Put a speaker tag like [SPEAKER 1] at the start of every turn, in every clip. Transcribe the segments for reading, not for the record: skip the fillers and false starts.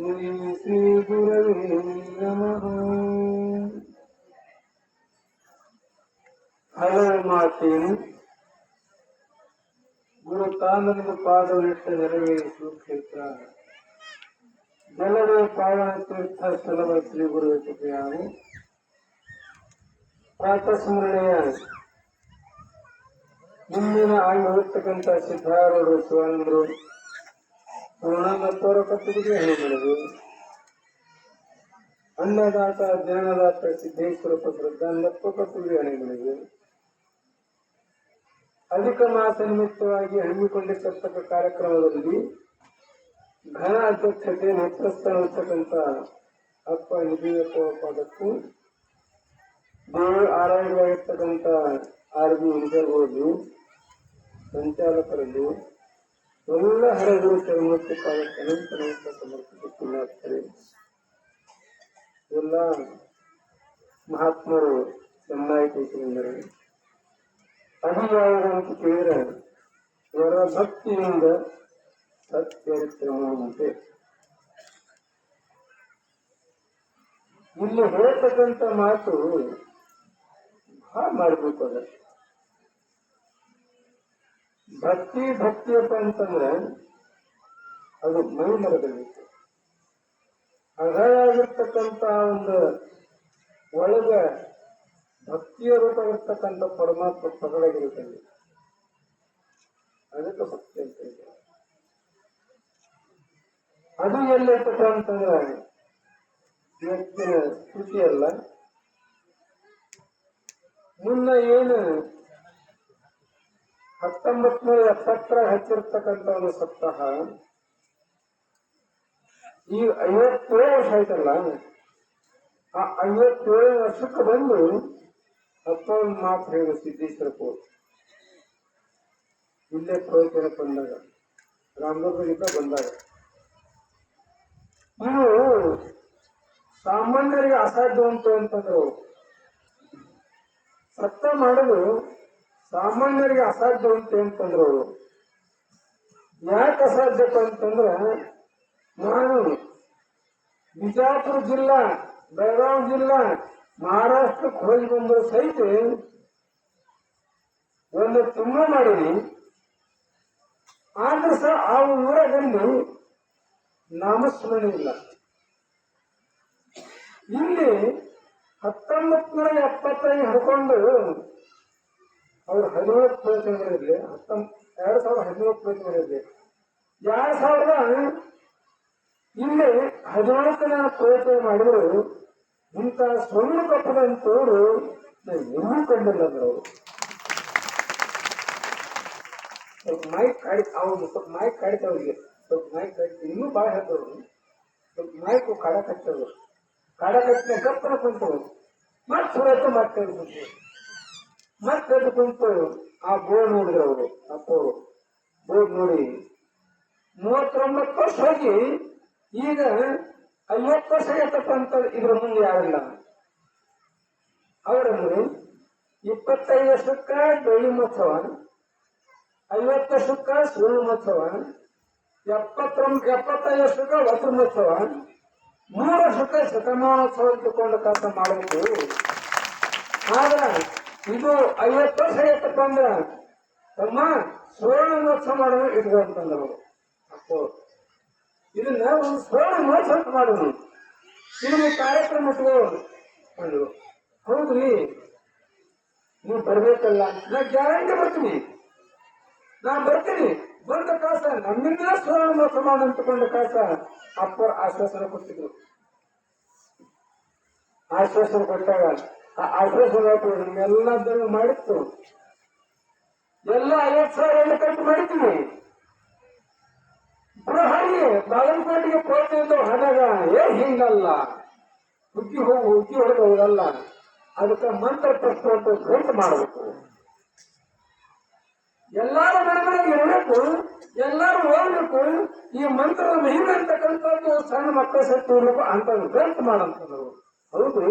[SPEAKER 1] ಶ್ರೀ ಶ್ರೀ ಗುರವೇ ನಮಃ. ಹಲವು ಮಾತೇನು ಗುರು ತಾಂದನಿಗೆ ಪಾದವಿಟ್ಟ ನೆರವೇರಿಸು ಕ್ಷೇತ್ರ ಜಲವೇ ಪಾವನ ತೀರ್ಥ ಸ್ಥಳವ ಶ್ರೀ ಗುರು ಕೃಪೆಯಾಗಿ ಪ್ರಾತಸ್ಮರಣೆಯ ಮುಂದಿನ ಆಗಿ ಹೋಗ್ತಕ್ಕಂಥ ಸಿದ್ಧಾರೂಢರು ಶಿವಾನಂದರು ಪೂರ್ಣಾನಂದವರ ಕತ್ತಿಗೆ ಹೇಳಿದರು. ಅನ್ನದಾತ ಜ್ಞಾನದಾತ ಸಿದ್ದೇಶ್ವರ ಶ್ರದ್ಧಾನಂದಪ್ಪ ಕತ್ತಿಗೆ ಹಣೆಗಳಿಗೆ ಅಧಿಕ ಮಾಸ ನಿಮಿತ್ತವಾಗಿ ಹಮ್ಮಿಕೊಂಡಿರ್ತಕ್ಕಂಥ ಕಾರ್ಯಕ್ರಮದಲ್ಲಿ ಘನ ಅಧ್ಯಕ್ಷತೆ ನೇತೃತ್ವ ವಹಿಸತಕ್ಕಂಥ ಅಪ್ಪ ನಿಧಿಯಪ್ಪ ಪಾದಕ್ಕೂ ದೇವರು ಆರಾಯವಾಗಿರ್ತಕ್ಕಂಥ ಆರ್ಮಿ ಇಂಜರ್ಗಳು ಸಂಚಾಲಕರಲ್ಲಿ ಎಲ್ಲ ಹರಗಳು ಚರಮೂರ್ತಿ ಪಾದಕ್ಕೆ ಅನಂತ ನಮಸ್ಕಾರ ಸಮರ್ಪಿಸುತ್ತಾರೆ. ಎಲ್ಲ ಮಹಾತ್ಮರು ಚೆನ್ನಾಗಿದ್ದಾರೆ. ಅಭಿಯಾಗಂತ ಕೇಳಿದ್ರೆ ಅವರ ಭಕ್ತಿಯಿಂದ ಸತ್ಯರಿತ್ರಂತೆ ಇಲ್ಲಿ ಹೇಳ್ತಕ್ಕಂಥ ಮಾತು ಬಹಳ ಮಾಡ್ಬೇಕು. ಅದ ಭಕ್ತಿಯಪ್ಪ ಅಂತಂದ್ರೆ ಅದು ಮೈ ಮರದಲ್ಲಿತ್ತು. ಅಗಾಗಿರ್ತಕ್ಕಂಥ ಒಂದು ಒಳಗ ಭಕ್ತಿಯ ರೂಪವಿರ್ತಕ್ಕಂಥ ಪರಮಾತ್ಮ ಪದವಾಗಿರುತ್ತದೆ. ಅದಕ್ಕೆ ಭಕ್ತಿ ಅಂತ ಇದೆ. ಅದು ಎಲ್ಲಿರ್ತಕ್ಕ ಅಂತಂದ್ರೆ ಇವತ್ತಿನ ಸ್ಥಿತಿ ಅಲ್ಲ. ಮುನ್ನ ಏನು 1970 ಹಚ್ಚಿರ್ತಕ್ಕಂಥ ಒಂದು ಸಪ್ತಾಹ ಈ 57 ವರ್ಷ ಆಯ್ತಲ್ಲ. ಆ 57 ವರ್ಷಕ್ಕೆ ಬಂದು ಅಪ್ಪನ ಮಾತು ಹೇಳು ಸಿದ್ದೇಶ್ವರಪ್ಪ ಇಲ್ಲೇ ಪ್ರವಚನ ಬಂದಾಗ ರಾಮದುರ್ಗದಿಂದ ಬಂದಾಗ ಇವು ಸಾಮಾನ್ಯರಿಗೆ ಅಸಾಧ್ಯ ಉಂಟು ಅಂತಂದ್ರು. ಸತ್ತ ಮಾಡೋದು ಸಾಮಾನ್ಯರಿಗೆ ಅಸಾಧ್ಯ ಉಂಟು ಅಂತಂದ್ರು. ಯಾಕೆ ಅಸಾಧ್ಯಪ್ಪ ಅಂತಂದ್ರ ನಾನು ಬಿಜಾಪುರ ಜಿಲ್ಲಾ, ಬೆಳಗಾವಿ ಜಿಲ್ಲಾ, ಮಹಾರಾಷ್ಟ್ರಕ್ಕೆ ಹೋಗಿ ಬಂದು ಸಹಿತ ಒಂದು ತುಂಬ ಮಾಡೀನಿ. ಆದ್ರೆ ಸಹ ಆ ಊರಲ್ಲಿ ನಾಮಸ್ಮರಣೆ ಇಲ್ಲ. ಇಲ್ಲಿ 1975 ಹಿಡ್ಕೊಂಡು ಅವ್ರು 17 ಪ್ರಯತ್ನಗಳಿರಲಿ, 2017 ಪ್ರಯತ್ನಗಳಿರಲಿ, 2000 ಇಲ್ಲಿ 17 ಪ್ರಯತ್ನ ಮಾಡಿದ್ರು ಇಂಥ ಸೊಳ್ಳು ಕಪ್ಪದಂತವ್ರು ಎಲ್ಲೂ ಕಂಡಿಲ್ಲ. ಅಂದ್ರೆ ಅವರು ಸ್ವಲ್ಪ ಮೈಕ್ ಕಾಡಿತವ್ರಿಗೆ ಸ್ವಲ್ಪ ಮೈಕ್ ಕಾಡಿತು. ಇನ್ನೂ ಭಾಳ ಹೇಳ್ತವ್ರು ಸ್ವಲ್ಪ ಮೈಕು ಕಾಡ ಕಟ್ಟವ್ರು. ಕಾಡ ಕಟ್ಟಿನ ಗಪ್ಪನ ಕುಂತವು. ಮತ್ತೆ ಸುರತ್ತು ಮತ್ತೆ ಕುಂತು ಮತ್ತೆ ಕುಂತು ಆ ಬೋರ್ಡ್ ನೋಡಿದ್ರು ಅವರು. ಅಪ್ಪವರು ಬೋರ್ಡ್ ನೋಡಿ 39 ವರ್ಷ ಹೋಗಿ ಈಗ 50 ವರ್ಷ ಎತ್ತಕ್ಕಂತ ಇದ್ರ ಮುಂದೆ ಯಾರಿಲ್ಲ. ಅವರನ್ನು 25 ವರ್ಷಕ್ಕ ಬೆಳ್ಳಿ ಮಹೋತ್ಸವ, 50 ವರ್ಷಕ್ಕ ಸುಳ್ಳು ಮಹೋತ್ಸವ, 75 ವರ್ಷಕ್ಕ ವಸ್ತ್ರ ಮಹೋತ್ಸವ, 3 ವರ್ಷಕ್ಕ ಶತಮಾನೋತ್ಸವ ಇಟ್ಟುಕೊಂಡು ಕೆಲಸ ಮಾಡಬೇಕು. ಆದ್ರ ಇದು 50 ವರ್ಷ ಎತ್ತಕೊಂಡ್ರ ತಮ್ಮ ಸುವರ್ಣ ಮಹೋತ್ಸವ ಮಾಡೋದು ಇಟ್ಕೊಂತಂದ್ರು ಅಪ್ಪೋ. ಇದನ್ನ ಒಂದು ಸುವರ್ಣ ಮಹೋತ್ಸವ ಮಾಡೋದು, ಇದನ್ನ ಕಾರ್ಯಕ್ರಮ ಇಟ್ಕೊಂಡು ಹೌದ್ರಿ ನೀವು ಬರ್ಬೇಕಲ್ಲ. ನಾ ಗ್ಯಾರಂಟಿ ಬರ್ತೀನಿ, ಬಂದ ಕಾಸ ನಮ್ಮಿಂದ ಸುವರ್ಣ ಮಹೋತ್ಸವ ಮಾಡಂತಕೊಂಡ ಕಾಸ ಅಪ್ಪರ್ ಆಶ್ವಾಸನೆ ಕೊಟ್ಟಿದ್ರು. ಆಶ್ವಾಸನೆ ಕೊಟ್ಟಾಗ ಆ ಆಶ್ವಾಸನೆ ನಿಮ್ಗೆಲ್ಲ ಮಾಡಿತ್ತು. ಎಲ್ಲ 50,000 ಖರ್ಚು ಮಾಡಿದ್ದೀನಿ. ಹಾಗೆ ಬಾಗಲಕೋಟೆಗೆ ಕೊಡ್ತಿದ್ದು ಹಣಗ ಹಿಂಗಲ್ಲ, ಹುಗ್ಗಿ ಹೊಡೆದು ಹೋಗಲ್ಲ. ಅದಕ್ಕೆ ಮಂತ್ರ ಪ್ರಶ್ನೆ ಖರ್ಚು ಮಾಡಬೇಕು. ಎಲ್ಲಾರು ಮನೆಗಳಿಗೆ ಇರಬೇಕು, ಎಲ್ಲಾರು ಹೋಗ್ಬೇಕು. ಈ ಮಂತ್ರದ ಮಹಿಮೆ ಅಂತಕ್ಕಂಥದ್ದು ಸಣ್ಣ ಮಕ್ಕಳ ಸತ್ತು ಇರ್ಬೇಕು ಅಂತ ಖರ್ಚು ಮಾಡಂತಂದ್ರು. ಹೌದು,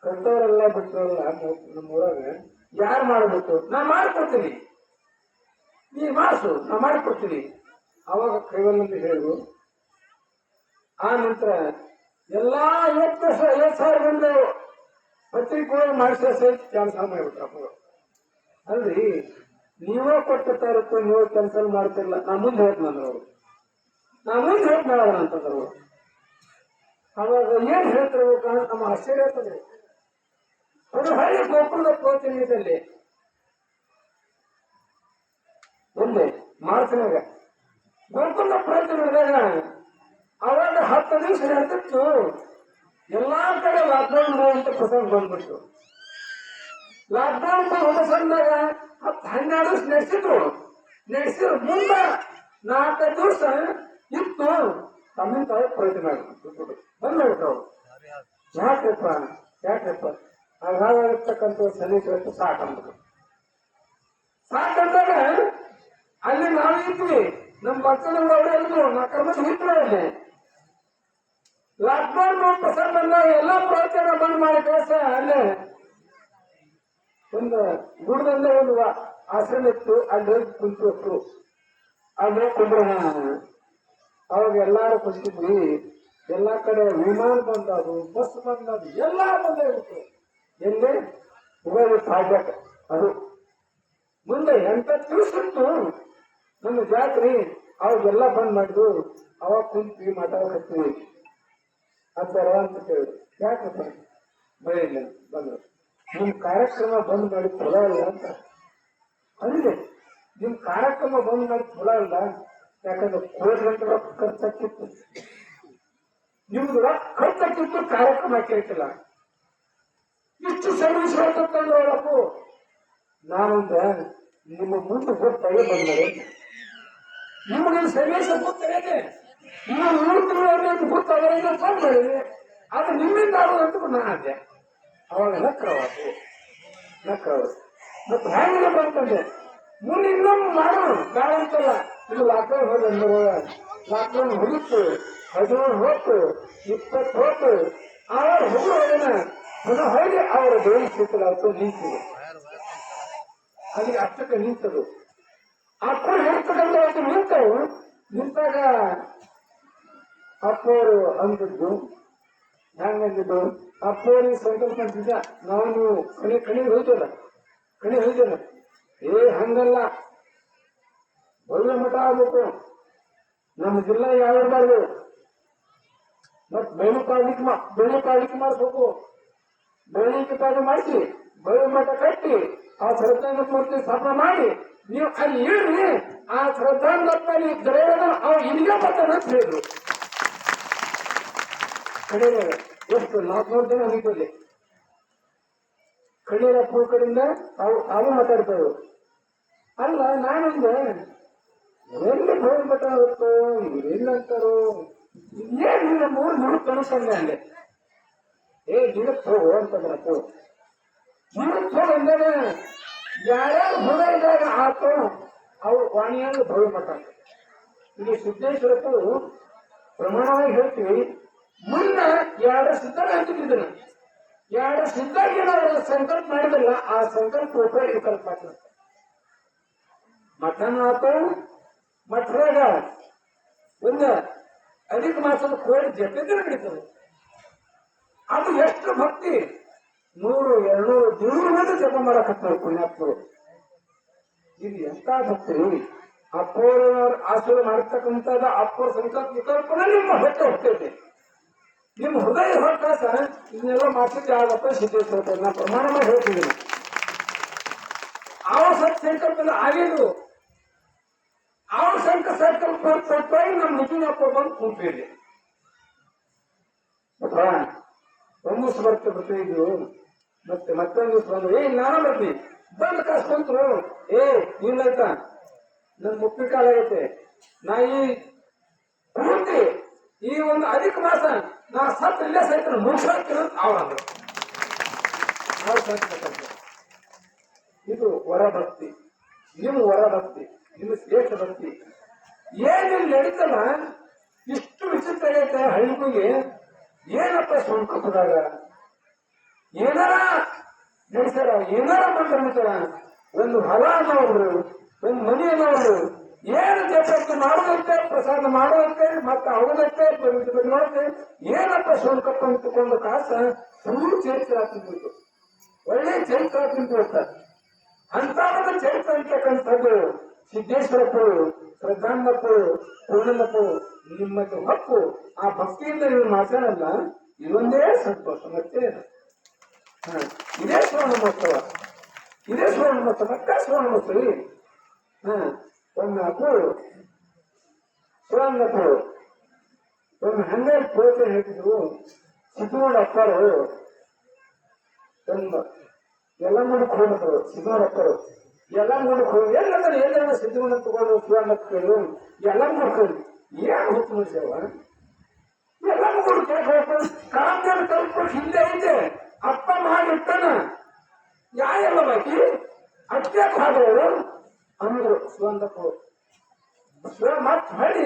[SPEAKER 1] ಕಟ್ಟೋರೆಲ್ಲ ಬಿಟ್ಟರೆಲ್ಲ ನಮ್ಮೂರಾಗ ಯಾರು ಮಾಡಬೇಕು? ನಾ ಮಾಡಿಕೊಡ್ತೀನಿ, ನೀ ಮಾಡಿಸು, ನಾ ಮಾಡಿಕೊಡ್ತೀನಿ. ಅವಾಗ ಕೈವಲ್ಲಂತ ಹೇಳಿದ್ರು, ಆ ನಂತರ ಎಲ್ಲಾ 50,000 ಬಂದು ಪತ್ರಿಕೆ ಮಾಡಿಸೋ ಸಹಿತ ಕೆಲಸ ಮಾಡಿಬಿಟ್ರಪ್ಪ. ಅಲ್ರಿ ನೀವೇ ಕೊಟ್ಟಿರ್ತಾ ಇರುತ್ತೆ, ನೀವೇ ಕೆಲಸ ಮಾಡ್ತಿರ್ಲಿಲ್ಲ. ನಾ ಮುಂದೆ ಹೇಳ್ತಂದ್ರು ಅವರು, ನಾ ಮುಂದೆ ಹೇಳ್ತಾರ ಅಂತಂದ್ರು. ಅವಾಗ ಏನ್ ಹೇಳ್ತಿರ್ಬೇಕು ಅಂತ ನಮ್ಮ ಆಶ್ಚರ್ಯ ಆಗ್ತದೆ. ಅದು ಹಳ್ಳಿ ಗೋಕುಲದ ಪ್ರೋತ್ಸಾಹದಲ್ಲಿ ಒಂದೇ ಮಾರ್ಚನಾಗ ಗೋಕುಲದ ಪ್ರಯತ್ನ ನಡೆದಾಗ ಅವಾಗ 10 ದಿವಸ ನಡೆದಿತ್ತು. ಎಲ್ಲಾ ಕಡೆ ಲಾಕ್ಡೌನ್ ಅಂತ ಪ್ರಸಂಗ ಬಂದ್ಬಿಟ್ಟು ಲಾಕ್ಡೌನ್ ಪ್ರಸಂಗದಾಗ 10-12 ದಿವಸ ನಡೆಸಿದ್ರು. ಮುಂದ 4 ದಿವಸ ಇತ್ತು ತಮ್ಮಿನ ತಾಯಿ ಪ್ರಯತ್ನ ಮಾಡ್ಬಿಟ್ಟು ಬಂದ್ಬಿಟ್ರು ಅವ್ರು. ಯಾಕಪ್ಪ ಹಾಗಾಗಿರ್ತಕ್ಕಂಥ ಸನ್ನಿವೇಶ ಸಾಕಂದ್ರು. ಸಾಕಂದಾಗ ಅಲ್ಲಿ ನಾವು ಇದ್ವಿ, ನಮ್ಮ ಮಕ್ಕಳು ಹೇಳಿದ್ರು, 4 ಮಂದಿ ಇದ್ರು. ಅಲ್ಲಿ ಲಾಕ್ಡೌನ್ ಪ್ರಸಂಗ ಬಂದಾಗ ಎಲ್ಲಾ ಪ್ರವಚನ ಬಂದ್ ಮಾಡಿ ಕೆಲಸ ಅಲ್ಲೇ ಒಂದು ಗುಡದಲ್ಲೇ ಒಂದು ಆಶ್ರಮ ಇತ್ತು. ಅಲ್ಲಿ ಹೋಗಿ ಕುಂತು ಅಲ್ಲಿ ಕುಂದ್ರೋಣ. ಅವಾಗ ಎಲ್ಲಾರು ಕುಂತಿದ್ವಿ. ಎಲ್ಲಾ ಕಡೆ ವಿಮಾನ ಬಂದದು, ಬಸ್ ಬಂದದು, ಎಲ್ಲಾ ಬಂದೇ ಇತ್ತು. ಎಲ್ಲಿ ಉಗಾದಿ ಪಾಡ್ಯಕ ಅದು ಮುಂದೆ 8 ದಿವಸ ಇತ್ತು ನಮ್ಮ ಜಾತ್ರೆ. ಅವಾಗೆಲ್ಲ ಬಂದ್ ಮಾಡಿದ್ರು. ಅವಾಗ ಕುಂತ್ವಿ ಮಾತಾಡಕತ್ತೀವಿ. ಅದರ ಅಂತ ಕೇಳಿದ್ರು, ಯಾಕಪ್ಪ ಬರೀಲ್ಲ ಬಂದ್ರು. ನಿಮ್ ಕಾರ್ಯಕ್ರಮ ಬಂದ್ ಮಾಡಿ ಚಲೋ ಇಲ್ಲ ಅಂತ ಅಂದೆ. ನಿಮ್ ಕಾರ್ಯಕ್ರಮ ಬಂದ್ ಮಾಡಿ ಚಲೋ ಇಲ್ಲ, ಯಾಕಂದ್ರೆ 1 ಕೋಟಿ ಗಂಟೆ ರೊಕ್ಕ ಖರ್ಚಾಕಿತ್ತು. ನಿಮ್ದು ರೊಕ್ಕ ಖರ್ಚಾಕಿತ್ತು, ಕಾರ್ಯಕ್ರಮ ಕೇಳ್ತಿಲ್ಲ. ಇಷ್ಟು ಸರ್ವಿಸ್ ಹೇಳ್ತಂದ್ರಪ್ಪು. ನಾನಂದ ನಿಮ್ಮ ಮುಂದೆ ಗೊತ್ತಾಗೆ ಬಂದರೆ ನಿಮಗೆ ಸರ್ವಿಸ್ ಗೊತ್ತಾಗಿದೆ, ನೀವು 3 ತಿಂಗಳು ಗೊತ್ತಾಗ ಬಂದ್ಬಿಡಿ. ಅದು ನಿಮ್ಮಿಂದ ಆಗೋದಂತ ನಾನು ಅಂದೆ. ಅವಾಗ ನಕ್ರವಾತು. ಮತ್ತೆ ಹ್ಯಾಂಗ ಬಂತಂದೆ, ಮುಂದೆ ಇನ್ನೊಮ್ಮೆ ಮಾಡೋಣ ಬೇಡ ಅಂತಲ್ಲ. ಇದು ಲಾಕ್ಡೌನ್ ಹೋದ ಲಾಕ್ಡೌನ್ ಹೋಗಿತ್ತು, 17 ಹೋತು, 20 ಹೋತು. ಆವಾಗ ಹೋಗೋದನ್ನ ಹೊರಗೆ ಅವರ ದೇವಿ ಕ್ಷೇತ್ರ ನಿಂತಿದೆ. ಅಲ್ಲಿ ಅಷ್ಟಕ್ಕೆ ನಿಂತದು. ಆ ಕೂಡ ಹೇಳ್ತಕ್ಕಂಥ ನಿಂತಾಗ ಅಪ್ಪವರು ಅಂದದ್ದು ಹೆಂಗಂದಿದ್ದು, ಅಪ್ಪವ್ರಿಗೆ ಸಂಕಲ್ಪ ಅಂತಿದ್ದ, ನಾವು ನೀವು ಕಣಿ ಹೋಯ್ತಲ್ಲ. ಹಂಗಲ್ಲ, ಒಳ್ಳೆ ಮಠ ಆಗ್ಬೇಕು, ನಮ್ಮ ಜಿಲ್ಲಾ ಯಾವ್ದು ಮತ್ ಬೆಳೆ ಪಾಲಿಕೆ ಮಾಡಿಸ್ಬೇಕು. ಬೆಳಿಗ್ಗೆ ಪಾಠ ಮಾಡಿಸಿ ಬಯಲು ಮಠ ಕಟ್ಟಿ ಆ ಶ್ರದ್ಧಾಂಗ ಮೂರ್ತಿ ಸ್ಥಾಪನೆ ಮಾಡಿ ನೀವು ಅಲ್ಲಿ ಇಳ್ರಿ. ಆ ಶ್ರದ್ಧಾಂಗಪ್ಪ ನೀವು ದೊರೆಯೋದ ಅವ್ ಇಲ್ಲಿಗೆ ಬರ್ತಾನೆ ಅಂತ ಹೇಳಿದ್ರು. ಕಡೆ ಎಷ್ಟು 400 ಜನ ಹೋಗಿದ್ದಲ್ಲಿ ಕಡಿಯರಪ್ಪ ಕಡೆಯಿಂದ ತಾವು ಮಾತಾಡ್ತಾರೆ. ಅಲ್ಲ ನಾನಂದೆ ಎಲ್ಲಿ ಬಯಲು ಮಠ ಆಗುತ್ತೋ ಎಲ್ಲಂತಾರೋ ಏನ್ ನಮ್ಮ ಊರು ಮುಳು ಕನಸಂದೆ ಅಂದೆ. ಗಿಡಕ್ಕೆ ಹೋಗು ಅಂತಂದ್ರಪ್ಪು. ಗಿಡಕ್ಕೆ ಹೋಗ ಅಂದಾಗ ಯಾರ್ಯಾರು ಹೊರ ಇದ್ದಾಗ ಆತು ಅವು ವಾಣಿಯಾಗ ಭವ್ಯ ಮಠ. ಇಲ್ಲಿ ಸಿದ್ದೇಶ್ವರಪ್ಪು ಪ್ರಮಾಣವಾಗಿ ಹೇಳ್ತೀವಿ. ಮುನ್ನ 2 ಸಿದ್ಧಾಗ ಅಂತಿದ್ರು. 2 ಸಿದ್ಧಾಗಿ ನಾವು ಸಂಕಲ್ಪ ಮಾಡಿದಲ್ಲ, ಆ ಸಂಕಲ್ಪ ವಿಕಲ್ಪ ಆಗ್ತದೆ. ಮಠನ ಆತು. ಮಠದಾಗ ಒಂದು ಅಧಿಕ ಮಾಸದ ಕೋಳಿ ಜೊತೆಗೆ ನಡೀತದೆ. ಅದು ಎಷ್ಟು ಭಕ್ತಿ, 100, 200, 300 ಮಂದಿ ಜಪ ಮಾಡಕತ್ತಾರೆ ಪುಣ್ಯಾತ್ಮರು. ಇದು ಎಂತ ಭಕ್ತಿ. ಅಪ್ಪೋರ ಆಶೀರ್ವಾದ ಮಾಡಿರ್ತಕ್ಕಂಥದ್ದು ಅಪ್ಪರ ಸಂಕಲ್ಪ ವಿಕಲ್ಪನೆ ನಿಮ್ಮ ಹೊಟ್ಟೆ ಹೋಗ್ತೈತೆ. ನಿಮ್ಮ ಹೃದಯ ಹೊಟ್ಟಾಸ ಇದನ್ನೆಲ್ಲ ಮಾಡ್ತಿದ್ದೆ ಆಗಪ್ಪ ಸಿದ್ದೇಶ್ವರ. ನಾ ಪ್ರಮಾಣ ಮಾಡಿ ಹೇಳ್ತಿದ್ದೀನಿ. ಅವ ಸಂಕಲ್ಪ ಆಗಿದ್ದು ಅವ ಸಂಕಲ್ಪ ನಮ್ಮ ನಿಜನಪ್ಪ ಬಂದು ಕೂತಿದ್ದೆ. ಒಂದಿವ್ಸ ಬರ್ತಿದ್ವು. ಮತ್ತೊಂದು ದಿವ್ಸ ಬಂದ್ರು. ನಾನು ಬರ್ತೀನಿ ಬಂದ ಕಾಸು ಬಂತರು. ನೀನಾಯ್ತಾ ನನ್ ಮುಪ್ಪಿನ ಕಾಲ ಆಗೈತೆ. ನಾ ಈ ಪೂರ್ತಿ ಈ ಒಂದು ಅಧಿಕ ಮಾಸ ನಾ ಸತ್ ಇಲ್ಲೇ ಸಹಿತ ಮುಗಿಸ್ತೀನಿ ಅಂತ ಅವರಂದ್ರು. ಇದು ವರಭಕ್ತಿ, ನಿಮ್ಮ ವರಭಕ್ತಿ, ನಿಮ್ಮ ಶ್ರೇಷ್ಠ ಭಕ್ತಿ. ಏನಿಲ್ಲಿ ನಡೀತಲ್ಲ ಇಷ್ಟು ವಿಚಿತ್ರ ಆಗೈತೆ. ಹಳ್ಳಿಗೆ ಏನಪ್ಪ ಸಂಕಲ್ಪದಾಗ ಏನಾರ ನಡೆಸ್ಯಾರ, ಏನಾರ ಬಂದಿರ್ತಾರ. ಒಂದು ಹೊಲ ಅನ್ನೋರು, ಒಂದು ಮನೆ ಅನ್ನೋರು, ಏನು ಜಪಕ್ಕೆ ಮಾಡುವಂತೆ ಪ್ರಸಾದ ಮಾಡುವಂತೆ ಮತ್ತೆ ಅವನಂತೆ ನೋಡಂತೆ ಏನಪ್ಪ ಶೋಲ್ಕಪ್ಪ ಅಂತಕೊಂಡು ಕಾಸ ಫುಲ್ ಚರಿತ್ರ ತಿಂತು ಒಳ್ಳೆ ಚರಿತ್ರ ತಿಂತು ಹೋಗ್ತಾರೆ ಅಂತ ಒಂದು ಚರಿತ್ರ ಅಂತಕ್ಕಂಥದ್ದು ಸಿದ್ದೇಶ್ವರಪ್ಪರು ಶ್ರದ್ಧಾಂಬಪ್ಪರು ಪೂರ್ಣಮ್ಮಪ್ಪರು ನಿಮ್ಮದು ಹಕ್ಕು ಆ ಭಕ್ತಿಯಿಂದ ನೀವು ಮಾತಾಡಲ್ಲ ಇದೊಂದೇ ಸಂತೋಷ ಮತ್ತೆ ಇದೇ ಶ್ರವಣ ಮಹೋತ್ಸವ ಇದೇ ಶ್ರವಣ ಮಹೋತ್ಸವ ಮತ್ತೆ ಶ್ರವಣ ಮಹೋತ್ಸವ ಒಮ್ಮೆ ಅಪ್ಪು ಶಿವಣ್ಣಪ್ಪು ಒಮ್ಮೆ ಹಂಗೆ ಪೋತೆ ಹೇಳ್ತಿದ್ರು ಸಿದ್ದೋಡ ಅಪ್ಪರು ತುಂಬ ಎಲ್ಲ ಮುಡಕ್ ಹೋಗಿದ್ರು ಸಿದ್ದೋಡ ಅಪ್ಪರು ಎಲ್ಲ ಮುಡಕ್ ಹೋಗಿ ಎಲ್ಲಂದ್ರೆ ಎಲ್ಲ ಸಿದ್ದೋಣ ತಗೊಂಡು ಶಿವಣ್ಣಪ್ಪ ಕೇಳು ಎಲ್ಲ ಮುಡ್ಕೊಂಡು ಏನ್ ಹೊತ್ತು ಮುಗಿಸವ ಎಲ್ಲ ಮುಗಿದು ಕೇಳ್ಬೇಕು ಕಾಂಗ್ರೆಸ್ ಕಲ್ಪಟ್ಟು ಹಿಂದೆ ಐತೆ ಅಪ್ಪ ಮಾಡಿರ್ತಾನ ಯಾಯಲ್ಲ ಬಾಕಿ ಅಷ್ಟೇ ಹಾಡೋರು ಅಂದ್ರು ಶಿವಂದಪ್ಪ ಮತ್ ಹಳಿ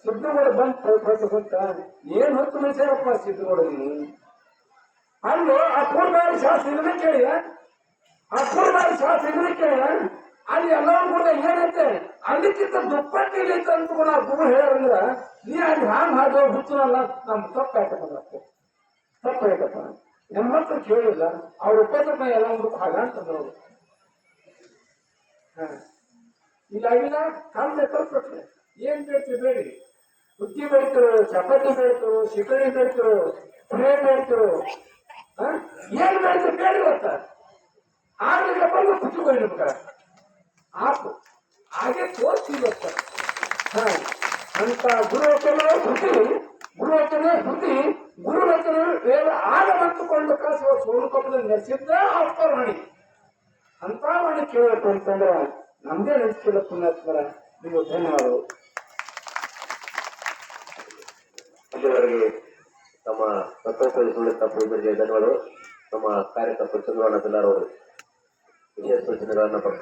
[SPEAKER 1] ಸಿದ್ದಗೌಡ ಬಂತ ಏನ್ ಹೊತ್ತು ಮನುಷ್ಯರಪ್ಪ ಸಿದ್ದಗೌಡ ನೀನು ಅಲ್ಲೋ ಆ ಪೂರ್ವಾರಿ ಶಾಸ್ತ್ರ ಇದನ್ನ ಕೇಳಿಯ ಆ ಪೂರ್ವಾರಿ ಶಾಸ್ತ್ರ ಇದನ್ನ ಕೇಳಿಯ ಅಲ್ಲಿ ಎಲ್ಲರೂ ಕೂಡ ಏನೈತೆ ಅದಕ್ಕಿಂತ ದುಪ್ಪಟ್ಟಿಲಿ ಅಂತ ಕೂಡ ಗುರು ಹೇಳಂದ್ರ ನೀ ಅಲ್ಲಿ ಹಾಂಗ್ ಹಾಕೋ ಹುಚ್ಚನಲ್ಲ ನಮ್ ತಪ್ಪಾಯ್ತಪ್ಪ ತಪ್ಪಾಯ್ತಪ್ಪ ನಮ್ಮ ಹತ್ರ ಕೇಳಿಲ್ಲ ಅವ್ರ ಉಪದ್ರ ಎಲ್ಲ ಒಂದು ಹಾಗ ಅಂತಂದ್ರು ಇಲ್ಲಾಗಿಲ್ಲ ಕಾಲದ ತಲ್ಪಟ್ರೆ ಏನ್ ಬೇಡ್ತೀರಿ ಬೇಡಿ ಬುದ್ಧಿ ಬೇಡ್ತಿರು ಚಪಾತಿ ಬೇಡ್ತಿರು ಶಿಕಣಿ ಬೇಡ್ತಿರು ಪುಳೆ ಬೇಡ್ತಿರು ಏನ್ ಬೇಡ್ತಿರು ಬೇಡಿ ಗೊತ್ತ ಆಗ ಬಂದು ಕುತ್ಕೊಂಡಿರ್ಬೇಕ ಆಪು ಹಾಗೆ ತೋರಿಸ್ತೀವಿ ಗೊತ್ತ ಅಂತ ಗುರುವಚನ ಶ್ರುತಿ ಗುರುವಚನ ಶ್ರುತಿ ಗುರುವಚನ ವೇದ ಆಗಮಂತುಕೊಂಡು ಕಳಿಸುವ ಸೋಲುಕೊಪ್ಪದಲ್ಲಿ ನೆಲೆಸಿದ್ದ ಅಪ್ಪರ್ವಾಣಿ ಅಂತ ವಾಣಿ ಕೇಳಬೇಕು ಅಂತಂದ್ರೆ ನಮ್ದೇ ನೆನೆಸ್ಕಿಲ್ಲ ಪುಣ್ಯಾತ್ಮರ ನೀವು ಧನ್ಯವಾದಗಳು.
[SPEAKER 2] ಇದುವರೆಗೆ ನಮ್ಮ ಸಂತೋಷ ಸುಳ್ಳಿತ ಪೂಜೆಗೆ ಧನ್ಯವಾದಗಳು. ನಮ್ಮ ಕಾರ್ಯಕರ್ತರು ಚಂದ್ರಣ್ಣ ಪಿಲ್ಲಾರವರು ವಿಶೇಷ ಸೂಚನೆಗಳನ್ನು